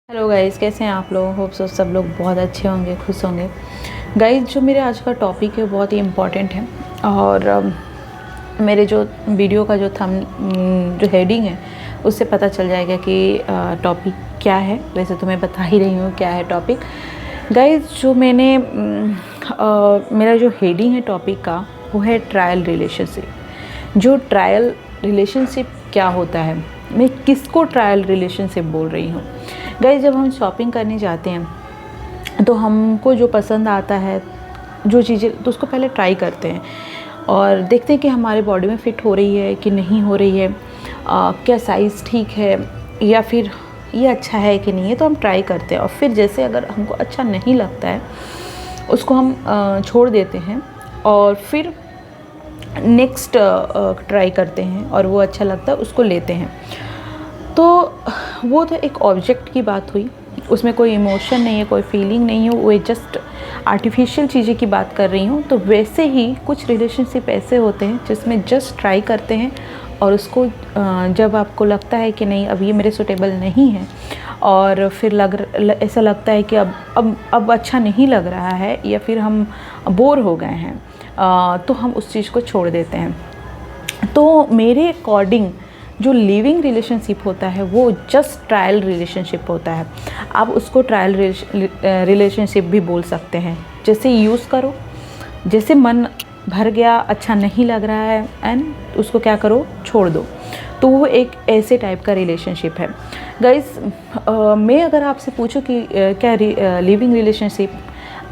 Hello guys, कैसे हैं आप लोग। होप सो सब लोग बहुत अच्छे होंगे, खुश होंगे। गाइस, जो मेरे आज का टॉपिक है बहुत ही इम्पॉर्टेंट है और मेरे जो वीडियो का जो हेडिंग है उससे पता चल जाएगा कि टॉपिक क्या है। वैसे तो मैं बता ही रही हूँ क्या है टॉपिक। गाइस, जो मेरा जो हेडिंग है टॉपिक का वो है ट्रायल रिलेशनशिप। जो ट्रायल रिलेशनशिप क्या होता है, मैं किसको ट्रायल रिलेशनशिप बोल रही हूँ। गाइस, जब हम शॉपिंग करने जाते हैं तो हमको जो पसंद आता है जो चीज़ें तो उसको पहले ट्राई करते हैं और देखते हैं कि हमारे बॉडी में फ़िट हो रही है कि नहीं हो रही है, क्या साइज़ ठीक है या फिर ये अच्छा है कि नहीं है। तो हम ट्राई करते हैं और फिर जैसे अगर हमको अच्छा नहीं लगता है उसको हम छोड़ देते हैं और फिर नेक्स्ट ट्राई करते हैं और वो अच्छा लगता है उसको लेते हैं। तो वो तो एक ऑब्जेक्ट की बात हुई, उसमें कोई इमोशन नहीं है, कोई फीलिंग नहीं है, वो जस्ट आर्टिफिशियल चीज़ें की बात कर रही हूँ। तो वैसे ही कुछ रिलेशनशिप ऐसे होते हैं जिसमें जस्ट ट्राई करते हैं और उसको जब आपको लगता है कि नहीं अब ये मेरे सूटेबल नहीं है और फिर ऐसा लगता है कि अब अच्छा नहीं लग रहा है या फिर हम बोर हो गए हैं, तो हम उस चीज़ को छोड़ देते हैं। तो मेरे अकॉर्डिंग जो लिविंग रिलेशनशिप होता है वो जस्ट ट्रायल रिलेशनशिप होता है। आप उसको ट्रायल रिलेशनशिप भी बोल सकते हैं। जैसे यूज़ करो, जैसे मन भर गया, अच्छा नहीं लग रहा है एंड उसको क्या करो, छोड़ दो। तो वो एक ऐसे टाइप का रिलेशनशिप है। गाइस, मैं अगर आपसे पूछूं कि क्या लिविंग रिलेशनशिप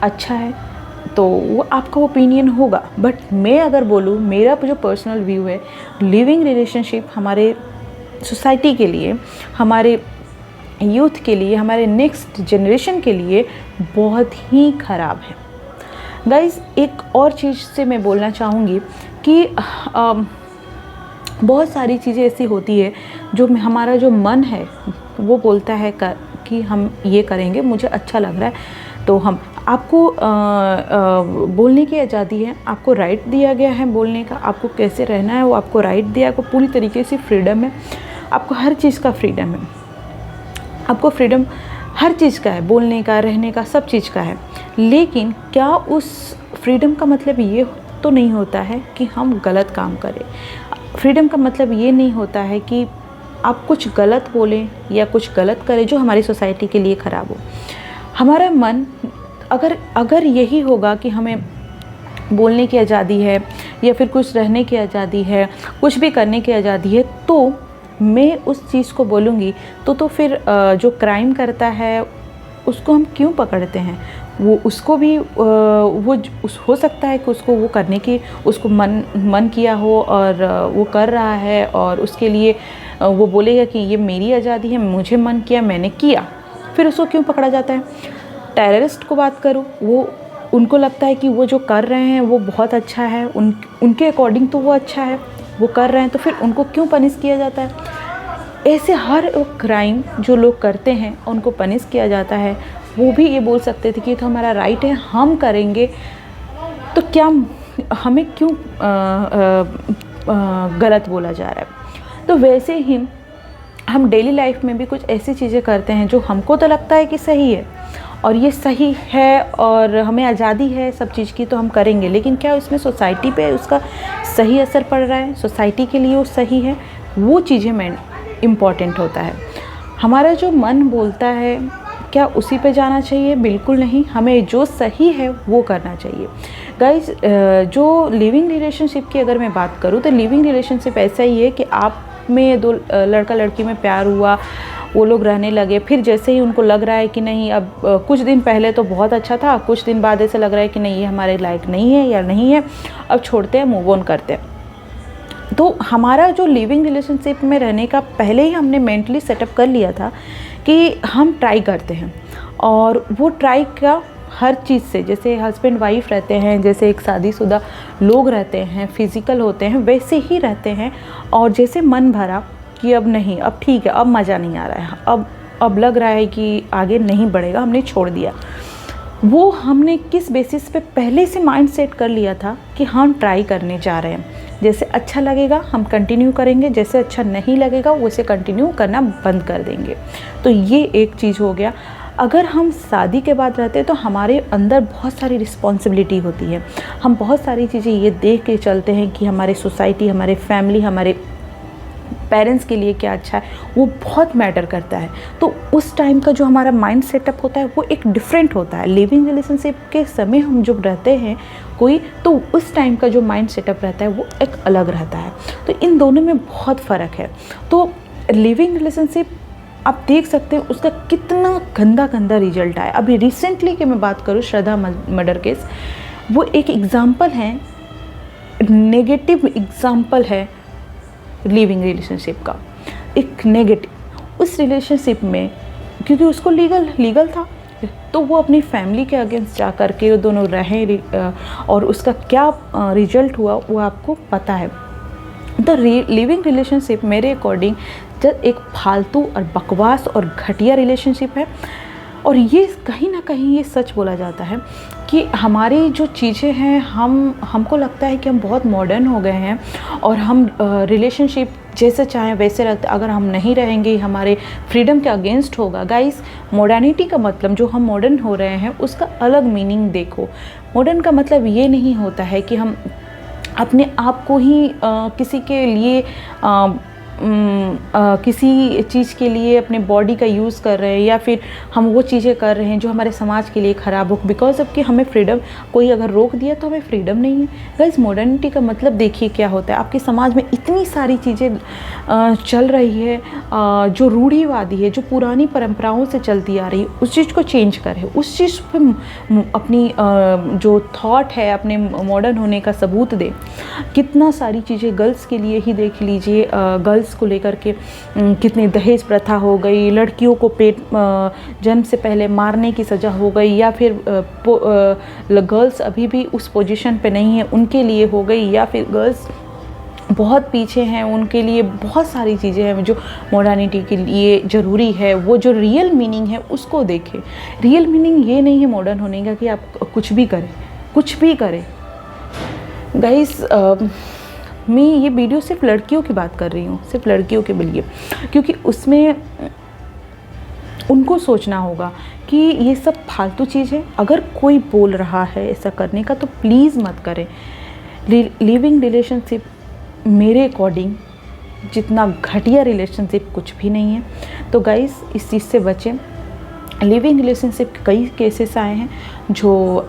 अच्छा है तो वो आपका ओपिनियन होगा, बट मैं अगर बोलूँ मेरा जो पर्सनल व्यू है, लिविंग रिलेशनशिप हमारे सोसाइटी के लिए, हमारे यूथ के लिए, हमारे नेक्स्ट जनरेशन के लिए बहुत ही ख़राब है। गाइस, एक और चीज़ से मैं बोलना चाहूँगी कि बहुत सारी चीज़ें ऐसी होती है जो हमारा जो मन है वो बोलता है कि हम ये करेंगे, मुझे अच्छा लग रहा है तो हम आपको बोलने की आज़ादी है, आपको राइट दिया गया है बोलने का, आपको कैसे रहना है वो आपको राइट दिया, आपको पूरी तरीके से फ्रीडम है, आपको हर चीज़ का फ्रीडम है, आपको फ्रीडम हर चीज़ का है, बोलने का, रहने का, सब चीज़ का है। लेकिन क्या उस फ्रीडम का मतलब ये तो नहीं होता है कि हम गलत काम करें। फ्रीडम का मतलब ये नहीं होता है कि आप कुछ गलत बोलें या कुछ गलत करें जो हमारी सोसाइटी के लिए ख़राब हो। हमारा मन अगर यही होगा कि हमें बोलने की आज़ादी है या फिर कुछ रहने की आज़ादी है, कुछ भी करने की आज़ादी है, तो मैं उस चीज़ को बोलूँगी तो फिर जो क्राइम करता है उसको हम क्यों पकड़ते हैं। वो उसको भी हो सकता है कि उसको वो करने की उसको मन किया हो और वो कर रहा है और उसके लिए वो बोलेगा कि ये मेरी आज़ादी है, मुझे मन किया मैंने किया, फिर उसको क्यों पकड़ा जाता है। टेररिस्ट को बात करूँ, वो उनको लगता है कि वो जो कर रहे हैं वो बहुत अच्छा है, उनके अकॉर्डिंग तो वो अच्छा है, वो कर रहे हैं, तो फिर उनको क्यों पनिश किया जाता है। ऐसे हर क्राइम जो लोग करते हैं उनको पनिश किया जाता है। वो भी ये बोल सकते थे कि ये तो हमारा राइट है, हम करेंगे, तो क्या हमें क्यों गलत बोला जा रहा है। तो वैसे ही हम डेली लाइफ में भी कुछ ऐसी चीज़ें करते हैं जो हमको तो लगता है कि सही है और ये सही है और हमें आज़ादी है सब चीज़ की, तो हम करेंगे, लेकिन क्या उसमें सोसाइटी पे उसका सही असर पड़ रहा है, सोसाइटी के लिए वो सही है, वो चीज़ें में इम्पॉर्टेंट होता है। हमारा जो मन बोलता है क्या उसी पे जाना चाहिए, बिल्कुल नहीं, हमें जो सही है वो करना चाहिए। गाइस, जो लिविंग रिलेशनशिप की अगर मैं बात करूँ तो लिविंग रिलेशनशिप ऐसा ही है कि आप में दो लड़का लड़की में प्यार हुआ, वो लोग रहने लगे, फिर जैसे ही उनको लग रहा है कि नहीं अब कुछ दिन पहले तो बहुत अच्छा था, कुछ दिन बाद ऐसा लग रहा है कि नहीं ये हमारे लायक नहीं है या नहीं है, अब छोड़ते हैं, मूव ऑन करते हैं। तो हमारा जो लिविंग रिलेशनशिप में रहने का पहले ही हमने मेंटली सेटअप कर लिया था कि हम ट्राई करते हैं और वो ट्राई का हर चीज़ से, जैसे हस्बैंड वाइफ रहते हैं, जैसे एक शादीशुदा लोग रहते हैं, फिज़िकल होते हैं, वैसे ही रहते हैं। और जैसे मन भरा कि अब नहीं, अब ठीक है, अब मज़ा नहीं आ रहा है, अब लग रहा है कि आगे नहीं बढ़ेगा, हमने छोड़ दिया, वो हमने किस बेसिस पे पहले से माइंड सेट कर लिया था कि हम ट्राई करने जा रहे हैं। जैसे अच्छा लगेगा हम कंटिन्यू करेंगे, जैसे अच्छा नहीं लगेगा वैसे कंटिन्यू करना बंद कर देंगे। तो ये एक चीज़ हो गया। अगर हम शादी के बाद रहते हैं तो हमारे अंदर बहुत सारी रिस्पॉन्सिबिलिटी होती है। हम बहुत सारी चीज़ें ये देख के चलते हैं कि हमारे सोसाइटी, हमारे फैमिली, हमारे पेरेंट्स के लिए क्या अच्छा है, वो बहुत मैटर करता है। तो उस टाइम का जो हमारा माइंड सेटअप होता है वो एक डिफरेंट होता है। लिविंग रिलेशनशिप के समय हम जब रहते हैं कोई, तो उस टाइम का जो माइंड सेटअप रहता है वो एक अलग रहता है। तो इन दोनों में बहुत फ़र्क है। तो लिविंग रिलेशनशिप आप देख सकते हैं उसका कितना गंदा गंदा रिजल्ट आया। अभी रिसेंटली की मैं बात करूँ, श्रद्धा मर्डर केस, वो एक एग्ज़ाम्पल है, नेगेटिव एग्ज़ाम्पल है लिविंग रिलेशनशिप का, एक नेगेटिव। उस रिलेशनशिप में क्योंकि उसको लीगल था, तो वो अपनी फैमिली के अगेंस्ट जा कर के वो दोनों रहे, और उसका क्या रिजल्ट हुआ वो आपको पता है। तो लिविंग रिलेशनशिप मेरे अकॉर्डिंग जब एक फालतू और बकवास और घटिया रिलेशनशिप है। और ये कहीं ना कहीं ये सच बोला जाता है कि हमारी जो चीज़ें हैं, हमको लगता है कि हम बहुत मॉडर्न हो गए हैं और हम रिलेशनशिप जैसे चाहें वैसे रहते। अगर हम नहीं रहेंगे, हमारे फ्रीडम के अगेंस्ट होगा। गाइस, मॉडर्निटी का मतलब, जो हम मॉडर्न हो रहे हैं उसका अलग मीनिंग देखो। मॉडर्न का मतलब ये नहीं होता है कि हम अपने आप को ही किसी के लिए किसी चीज़ के लिए अपने बॉडी का यूज़ कर रहे हैं, या फिर हम वो चीज़ें कर रहे हैं जो हमारे समाज के लिए ख़राब हो, बिकॉज ऑफ कि हमें फ्रीडम, कोई अगर रोक दिया तो हमें फ्रीडम नहीं है। गाइस, मॉडर्निटी का मतलब देखिए क्या होता है। आपके समाज में इतनी सारी चीज़ें चल रही है जो रूढ़िवादी है, जो पुरानी परंपराओं से चलती आ रही है, उस चीज़ को चेंज करें, उस चीज़ पर अपनी जो थॉट है अपने मॉडर्न होने का सबूत दें। कितना सारी चीज़ें गर्ल्स के लिए ही देख लीजिए, गर्ल्स को लेकर के कितनी दहेज प्रथा हो गई, लड़कियों को पेट जन्म से पहले मारने की सज़ा हो गई, या फिर गर्ल्स अभी भी उस पोजीशन पे नहीं है उनके लिए हो गई, या फिर गर्ल्स बहुत पीछे हैं उनके लिए बहुत सारी चीज़ें हैं जो मॉडर्निटी के लिए ज़रूरी है। वो जो रियल मीनिंग है उसको देखें। रियल मीनिंग ये नहीं है मॉडर्न होने का कि आप कुछ भी करें। गाइस, मैं ये वीडियो सिर्फ लड़कियों की बात कर रही हूँ, सिर्फ लड़कियों के लिए, क्योंकि उसमें उनको सोचना होगा कि ये सब फालतू चीज़ है। अगर कोई बोल रहा है ऐसा करने का तो प्लीज़ मत करें। लिविंग रिलेशनशिप मेरे अकॉर्डिंग जितना घटिया रिलेशनशिप कुछ भी नहीं है। तो गाइस, इस चीज़ से बचें। लिविंग रिलेशनशिप के कई केसेस आए हैं जो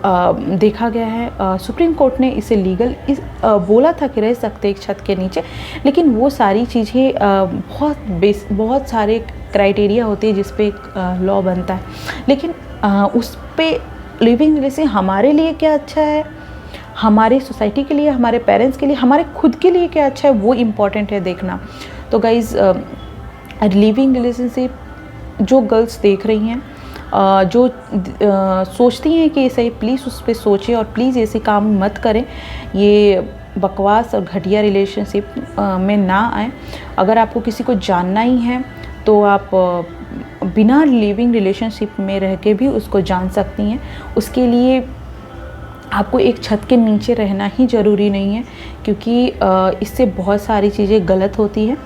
देखा गया है। सुप्रीम कोर्ट ने इसे लीगल बोला था कि रह सकते एक छत के नीचे, लेकिन वो सारी चीज़ें बहुत सारे क्राइटेरिया होते हैं जिस पे लॉ बनता है, लेकिन उस पे लिविंग रिलेशन हमारे लिए क्या अच्छा है, हमारी सोसाइटी के लिए, हमारे पेरेंट्स के लिए, हमारे खुद के लिए क्या अच्छा है, वो इम्पॉर्टेंट है देखना। तो गाइज़, लिविंग रिलेशनशिप जो गर्ल्स देख रही हैं, जो सोचती हैं कि सही, प्लीज़ उस पर सोचें और प्लीज़ ऐसे काम मत करें। ये बकवास और घटिया रिलेशनशिप में ना आए। अगर आपको किसी को जानना ही है तो आप बिना लिविंग रिलेशनशिप में रह के भी उसको जान सकती हैं। उसके लिए आपको एक छत के नीचे रहना ही ज़रूरी नहीं है, क्योंकि इससे बहुत सारी चीज़ें गलत होती हैं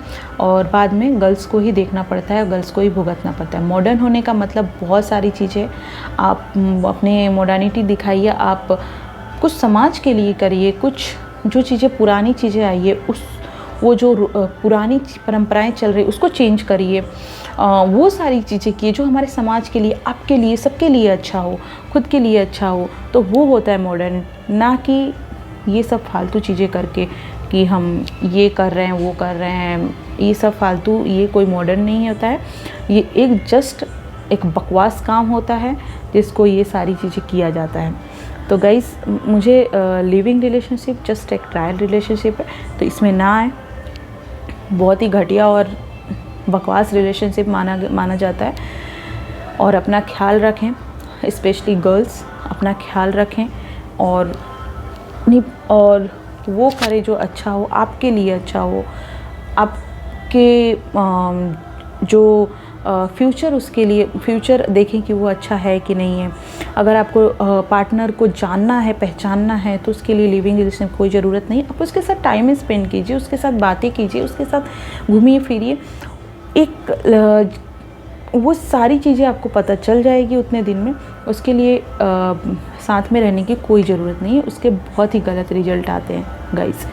और बाद में गर्ल्स को ही देखना पड़ता है, गर्ल्स को ही भुगतना पड़ता है। मॉडर्न होने का मतलब बहुत सारी चीज़ें, आप अपने मॉडर्निटी दिखाइए, आप कुछ समाज के लिए करिए, कुछ जो चीज़ें पुरानी चीज़ें आई है वो जो पुरानी परंपराएं चल रही उसको चेंज करिए। वो सारी चीज़ें किए जो हमारे समाज के लिए, आपके लिए, सबके लिए अच्छा हो, खुद के लिए अच्छा हो, तो वो होता है मॉडर्न। ना कि ये सब फालतू चीज़ें करके कि हम ये कर रहे हैं, वो कर रहे हैं, ये सब फालतू, ये कोई मॉडर्न नहीं होता है। ये एक जस्ट एक बकवास काम होता है जिसको ये सारी चीज़ें किया जाता है। तो गाइस, मुझे लिविंग रिलेशनशिप जस्ट एक ट्रायल रिलेशनशिप है, तो इसमें ना आए। बहुत ही घटिया और बकवास रिलेशनशिप माना जाता है। और अपना ख्याल रखें, स्पेशली गर्ल्स अपना ख्याल रखें और वो करें जो अच्छा हो, आपके लिए अच्छा हो, आपके जो फ्यूचर उसके लिए फ्यूचर देखें कि वो अच्छा है कि नहीं है। अगर आपको पार्टनर को जानना है, पहचानना है, तो उसके लिए लिविंग रिलेशन कोई ज़रूरत नहीं। आप उसके साथ टाइम स्पेंड कीजिए, उसके साथ बातें कीजिए, उसके साथ घूमिए फिरिए। एक वो सारी चीज़ें आपको पता चल जाएगी उतने दिन में। उसके लिए साथ में रहने की कोई ज़रूरत नहीं है, उसके बहुत ही गलत रिजल्ट आते हैं guys.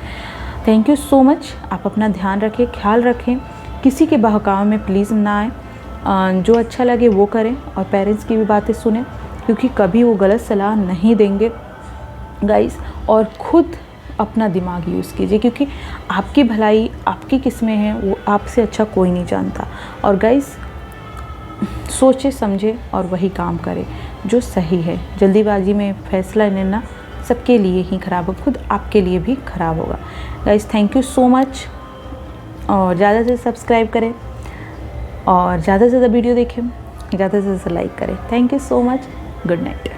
Thank you so much. आप अपना ध्यान रखें, ख्याल रखें, किसी के बहकावे में प्लीज़ ना आए। जो अच्छा लगे वो करें और पेरेंट्स की भी बातें सुनें, क्योंकि कभी वो गलत सलाह नहीं देंगे गाइस। और ख़ुद अपना दिमाग यूज़ कीजिए, क्योंकि आपकी भलाई आपकी किस में है वो आपसे अच्छा कोई नहीं जानता। और गाइस सोचे समझे और वही काम करें जो सही है। जल्दीबाजी में फैसला लेना सबके लिए ही ख़राब हो, खुद आपके लिए भी ख़राब होगा guys. Thank you so much. और ज़्यादा से सब्सक्राइब करें और ज़्यादा से ज़्यादा वीडियो देखें, ज़्यादा से ज़्यादा लाइक करें। Thank you so much. Good night.